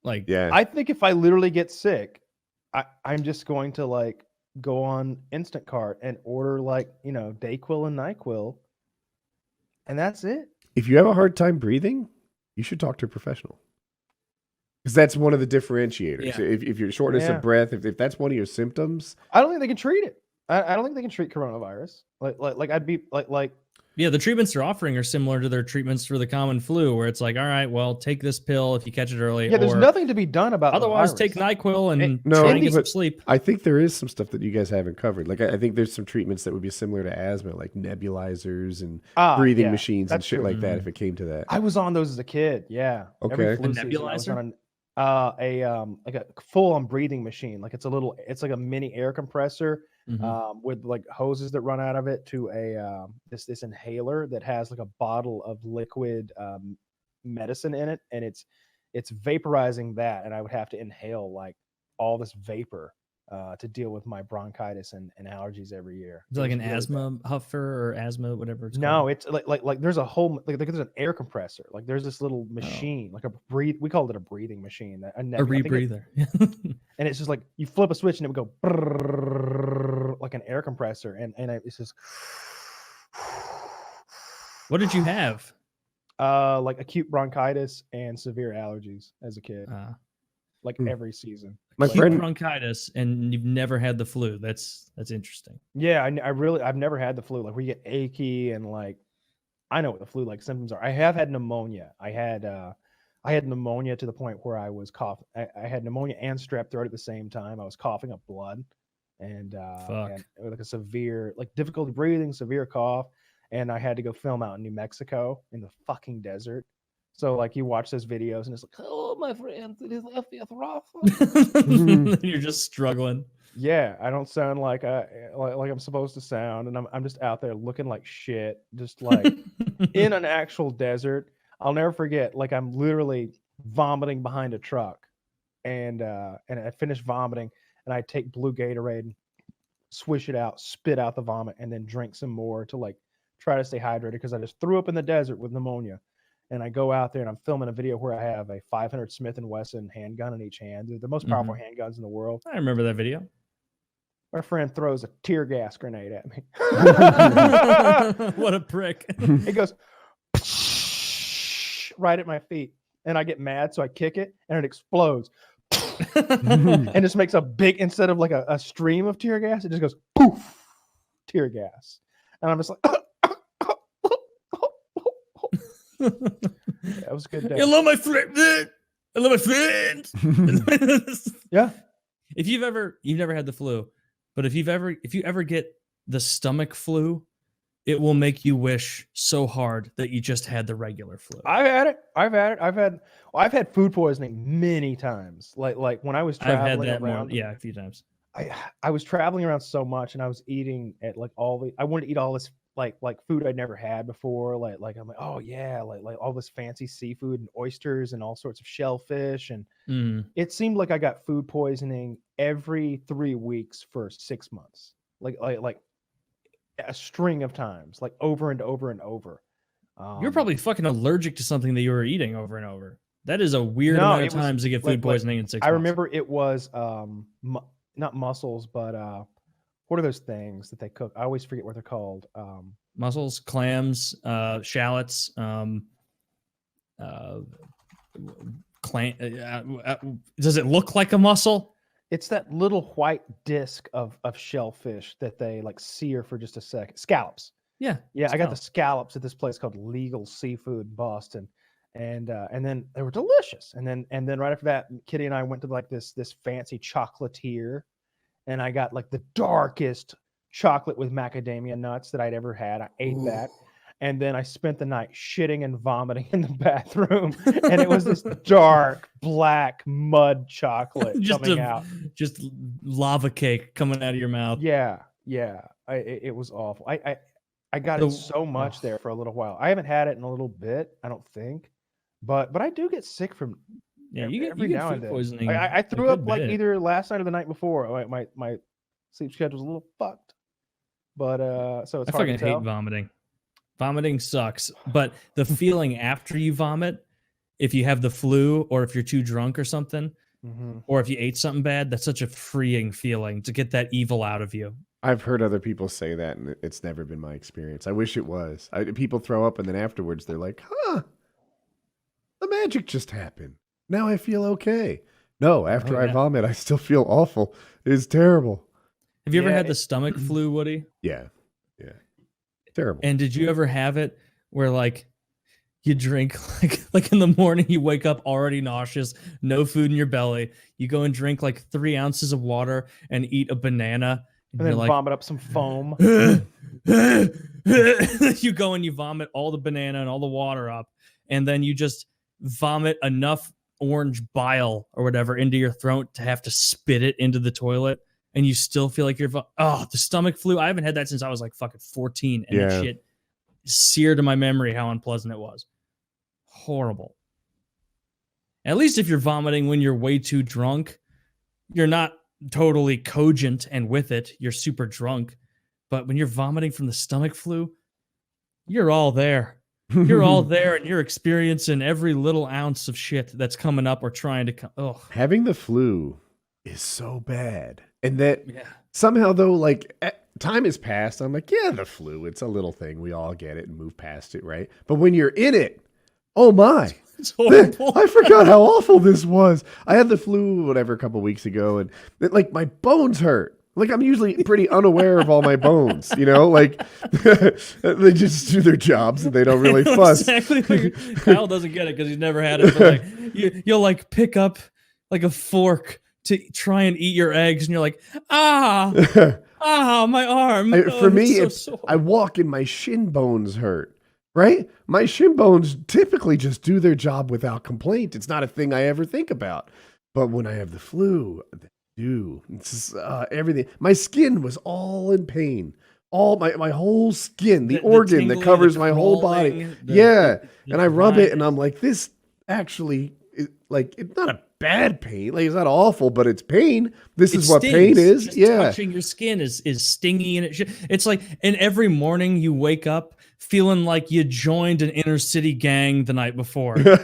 Like, Yeah. I think if I literally get sick, I'm just going to like go on Instacart and order like, Dayquil and NyQuil, and that's it. If you have a hard time breathing, you should talk to a professional. Because that's one of the differentiators. Yeah. If you're shortness of breath, if that's one of your symptoms, I don't think they can treat it. I don't think they can treat coronavirus. Like I'd be like. Yeah, the treatments they're offering are similar to their treatments for the common flu, where it's like, all right, well, take this pill if you catch it early. Yeah, there's or nothing to be done about otherwise the take virus. NyQuil and no, try and get some but sleep. I think there is some stuff that you guys haven't covered. Like I think there's some treatments that would be similar to asthma, like nebulizers and breathing machines and shit like that. If it came to that, I was on those as a kid. Yeah. Okay. Every flu A season, nebulizer? I was on like a full-on breathing machine. Like it's like a mini air compressor with like hoses that run out of it to a this inhaler that has like a bottle of liquid medicine in it, and it's vaporizing that, and I would have to inhale like all this vapor to deal with my bronchitis and allergies every year. Is it like an asthma huffer or asthma, whatever it's called? No, it's like there's a whole there's an air compressor. Like there's this little machine, like we called it a breathing machine, a rebreather. And it's just like you flip a switch and it would go brrrr, like an air compressor, and it's just. What did you have? Like acute bronchitis and severe allergies as a kid. Like every season. My Acute friend bronchitis, and you've never had the flu. That's interesting. Yeah, I've never had the flu. Like where you get achy and like, I know what the flu-like symptoms are. I have had pneumonia. I had pneumonia to the point where I was coughing. I had pneumonia and strep throat at the same time. I was coughing up blood, and like a severe, like difficulty breathing, severe cough, and I had to go film out in New Mexico in the fucking desert. So like you watch those videos and it's like, oh my friend, it is FPSRussia. You're just struggling. Yeah, I don't sound like I'm supposed to sound, and I'm just out there looking like shit, just like in an actual desert. I'll never forget, like I'm literally vomiting behind a truck, and I finish vomiting, and I take blue Gatorade, swish it out, spit out the vomit, and then drink some more to like try to stay hydrated because I just threw up in the desert with pneumonia. And I go out there and I'm filming a video where I have a 500 Smith & Wesson handgun in each hand. They're the most powerful handguns in the world. I remember that video. My friend throws a tear gas grenade at me. What a prick. It goes right at my feet. And I get mad, so I kick it and it explodes. And just makes a big, instead of like a stream of tear gas, it just goes poof, tear gas. And I'm just like, that was a good day. I love my friend. I love my friend. Yeah. If you've never had the flu, but if you ever get the stomach flu, it will make you wish so hard that you just had the regular flu. I've had it. I've had food poisoning many times. Like when I was traveling around. A few times. I was traveling around so much, and I was eating at like I wanted to eat all this like food I'd never had before. Like I'm like, oh yeah, like all this fancy seafood and oysters and all sorts of shellfish. And it seemed like I got food poisoning every 3 weeks for 6 months. Like a string of times, like over and over and over. You're probably fucking allergic to something that you were eating over and over. That is a weird amount of times to get food poisoning in 6 months. I remember it was not mussels, but what are those things that they cook? I always forget what they're called. Mussels, clams, shallots, does it look like a mussel? It's that little white disc of shellfish that they like sear for just a second. Scallops. Yeah. I got the scallops at this place called Legal Seafood in Boston. And then they were delicious. And then right after that, Kitty and I went to like this fancy chocolatier, and I got like the darkest chocolate with macadamia nuts that I'd ever had. I ate that. And then I spent the night shitting and vomiting in the bathroom. And it was this dark, black mud chocolate coming out. Just lava cake coming out of your mouth. Yeah. It was awful. I got it so much there for a little while. I haven't had it in a little bit, I don't think. But I do get sick from you get now food and then. poisoning. I threw up like either last night or the night before. My sleep schedule's a little fucked. But so it's hard to tell. I fucking hate vomiting. Vomiting sucks, but the feeling after you vomit if you have the flu or if you're too drunk or something, or if you ate something bad, that's such a freeing feeling to get that evil out of you. I've heard other people say that, and it's never been my experience. I wish it was. People throw up, and then afterwards they're like, huh, the magic just happened. Now I feel okay. No, after I vomit, I still feel awful. It's terrible. Have you ever had the stomach flu, Woody? Yeah. Terrible. And did you ever have it where like you drink like in the morning, you wake up already nauseous, no food in your belly. You go and drink like 3 ounces of water and eat a banana. And then vomit up some foam. You go and you vomit all the banana and all the water up. And then you just vomit enough orange bile or whatever into your throat to have to spit it into the toilet. And you still feel like you're, the stomach flu. I haven't had that since I was like fucking 14. And that shit seared in my memory how unpleasant it was. Horrible. At least if you're vomiting when you're way too drunk, you're not totally cogent and with it. You're super drunk. But when you're vomiting from the stomach flu, you're all there. You're all there and you're experiencing every little ounce of shit that's coming up or trying to come. Oh. Having the flu is so bad. And that somehow, though, like time has passed. I'm like, yeah, the flu, it's a little thing. We all get it and move past it, right? But when you're in it, oh my. It's horrible. I forgot how awful this was. I had the flu, whatever, a couple weeks ago, and like my bones hurt. Like I'm usually pretty unaware of all my bones, you know, like they just do their jobs and they don't really fuss. Exactly. Kyle doesn't get it because he's never had it. But like, you'll like pick up like a fork to try and eat your eggs, and you're like, my arm. For me, I walk and my shin bones hurt. Right? My shin bones typically just do their job without complaint. It's not a thing I ever think about. But when I have the flu, they do. It's just, everything. My skin was all in pain. All my whole skin, the organ tingling, that covers my whole body. And I rub it and I'm like, this actually, it's not a bad pain. Like it's not awful, but it's pain. This is what pain is. Just touching your skin is stingy and it's like, and every morning you wake up feeling like you joined an inner city gang the night before. You're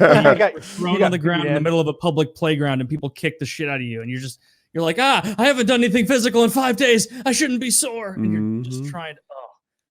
thrown on the ground in the middle of a public playground and people kick the shit out of you. And you're like, I haven't done anything physical in 5 days. I shouldn't be sore. And you're just trying to,